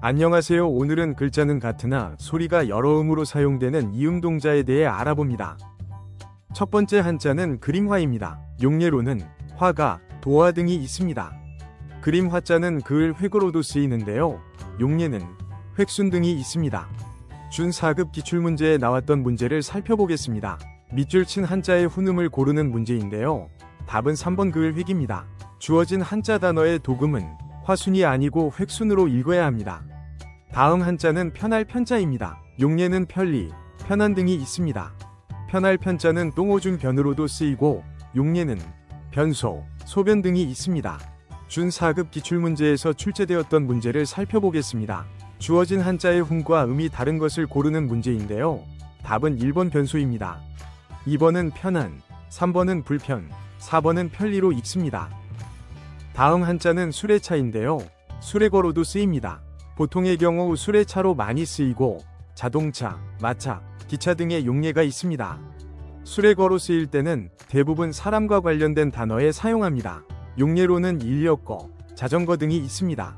안녕하세요. 오늘은 글자는 같으나 소리가 여러 음으로 사용되는 이음동자에 대해 알아봅니다. 첫 번째 한자는 그림화입니다. 용례로는 화가, 도화 등이 있습니다. 그림 화자는 그을 획으로도 쓰이는데요. 용례는 획순 등이 있습니다. 준 4급 기출문제에 나왔던 문제를 살펴보겠습니다. 밑줄 친 한자의 훈음을 고르는 문제인데요. 답은 3번 그을 획입니다. 주어진 한자 단어의 도금은 화순이 아니고 획순으로 읽어야 합니다. 다음 한자는 편할 편자입니다. 용례는 편리, 편한 등이 있습니다. 편할 편자는 똥오줌 변으로도 쓰이고 용례는 변소, 소변 등이 있습니다. 준 4급 기출문제에서 출제되었던 문제를 살펴보겠습니다. 주어진 한자의 훈과 음이 다른 것을 고르는 문제인데요. 답은 1번 변소입니다. 2번은 편한, 3번은 불편, 4번은 편리로 읽습니다. 다음 한자는 수레차인데요. 수레거로도 쓰입니다. 보통의 경우 수레차로 많이 쓰이고 자동차, 마차, 기차 등의 용례가 있습니다. 수레거로 쓰일 때는 대부분 사람과 관련된 단어에 사용합니다. 용례로는 인력거, 자전거 등이 있습니다.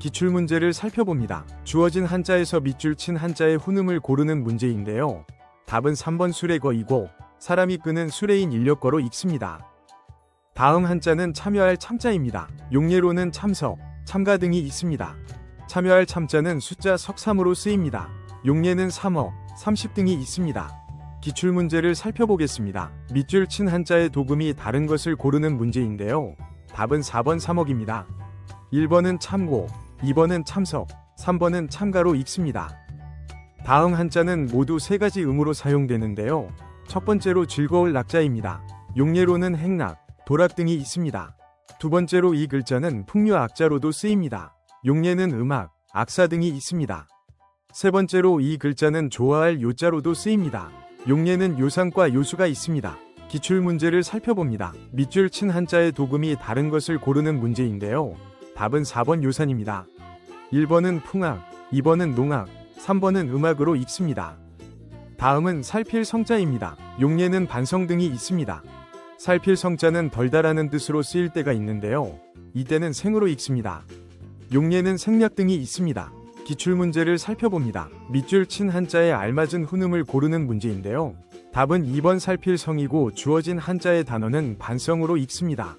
기출문제를 살펴봅니다. 주어진 한자에서 밑줄 친 한자의 훈음을 고르는 문제인데요. 답은 3번 수레거이고 사람이 끄는 수레인 인력거로 읽습니다. 다음 한자는 참여할 참자입니다. 용례로는 참석, 참가 등이 있습니다. 참여할 참자는 숫자 석3으로 쓰입니다. 용례는 3억, 30 등이 있습니다. 기출문제를 살펴보겠습니다. 밑줄 친 한자의 도금이 다른 것을 고르는 문제인데요. 답은 4번 3억입니다. 1번은 참고, 2번은 참석, 3번은 참가로 읽습니다. 다음 한자는 모두 3가지 음으로 사용되는데요. 첫 번째로 즐거울 낙자입니다. 용례로는 행락, 도락 등이 있습니다. 두 번째로 이 글자는 풍류 악자로도 쓰입니다. 용례는 음악, 악사 등이 있습니다. 세 번째로 이 글자는 좋아할 요자로도 쓰입니다. 용례는 요상과 요수가 있습니다. 기출문제를 살펴봅니다. 밑줄 친 한자의 도금이 다른 것을 고르는 문제인데요. 답은 4번 요산입니다. 1번은 풍악, 2번은 농악, 3번은 음악으로 읽습니다. 다음은 살필 성자입니다. 용례는 반성 등이 있습니다. 살필 성자는 덜다라는 뜻으로 쓰일 때가 있는데요. 이때는 생으로 읽습니다. 용례는 생략 등이 있습니다. 기출문제를 살펴봅니다. 밑줄 친 한자에 알맞은 훈음을 고르는 문제인데요. 답은 2번 살필성이고 주어진 한자의 단어는 반성으로 읽습니다.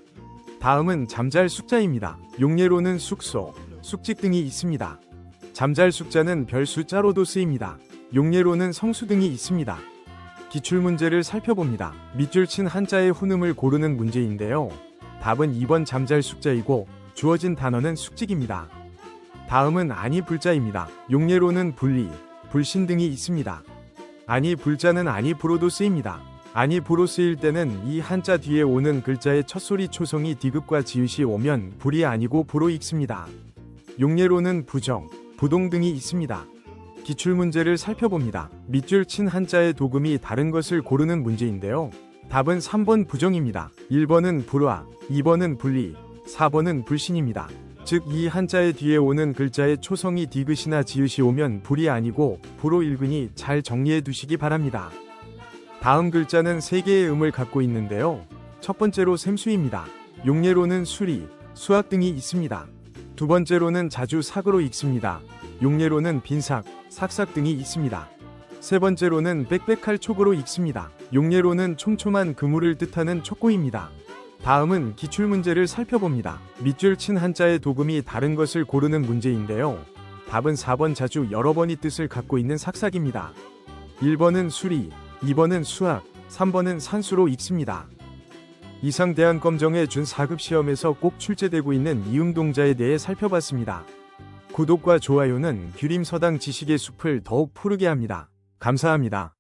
다음은 잠잘 숙자입니다. 용례로는 숙소, 숙직 등이 있습니다. 잠잘 숙자는 별 숫자로도 쓰입니다. 용례로는 성수 등이 있습니다. 기출문제를 살펴봅니다. 밑줄 친 한자의 훈음을 고르는 문제인데요. 답은 2번 잠잘 숙자이고 주어진 단어는 숙직입니다. 다음은 아니 불자입니다. 용례로는 불리, 불신 등이 있습니다. 아니 불자는 아니 부로도 쓰입니다. 아니 부로 쓰일 때는 이 한자 뒤에 오는 글자의 첫소리 초성이 디귿과 지읒이 오면 불이 아니고 부로 읽습니다. 용례로는 부정, 부동 등이 있습니다. 기출문제를 살펴봅니다. 밑줄 친 한자의 도금이 다른 것을 고르는 문제인데요. 답은 3번 부정입니다. 1번은 불화, 2번은 불리, 4번은 불신입니다. 즉 이 한자의 뒤에 오는 글자의 초성이 디귿이나 지읒이 오면 불이 아니고 부로 읽으니 잘 정리해 두시기 바랍니다. 다음 글자는 3개의 음을 갖고 있는데요. 첫 번째로 샘수입니다. 용례로는 수리, 수학 등이 있습니다. 두 번째로는 자주 삭으로 읽습니다. 용례로는 빈삭, 삭삭 등이 있습니다. 세 번째로는 빽빽할 촉으로 읽습니다. 용례로는 촘촘한 그물을 뜻하는 촉고입니다. 다음은 기출문제를 살펴봅니다. 밑줄 친 한자의 도금이 다른 것을 고르는 문제인데요. 답은 4번 자주 여러 번의 뜻을 갖고 있는 삭삭입니다. 1번은 수리, 2번은 수학, 3번은 산수로 읽습니다. 이상 대한검정의 준 4급 시험에서 꼭 출제되고 있는 이음동자에 대해 살펴봤습니다. 구독과 좋아요는 규림서당 지식의 숲을 더욱 푸르게 합니다. 감사합니다.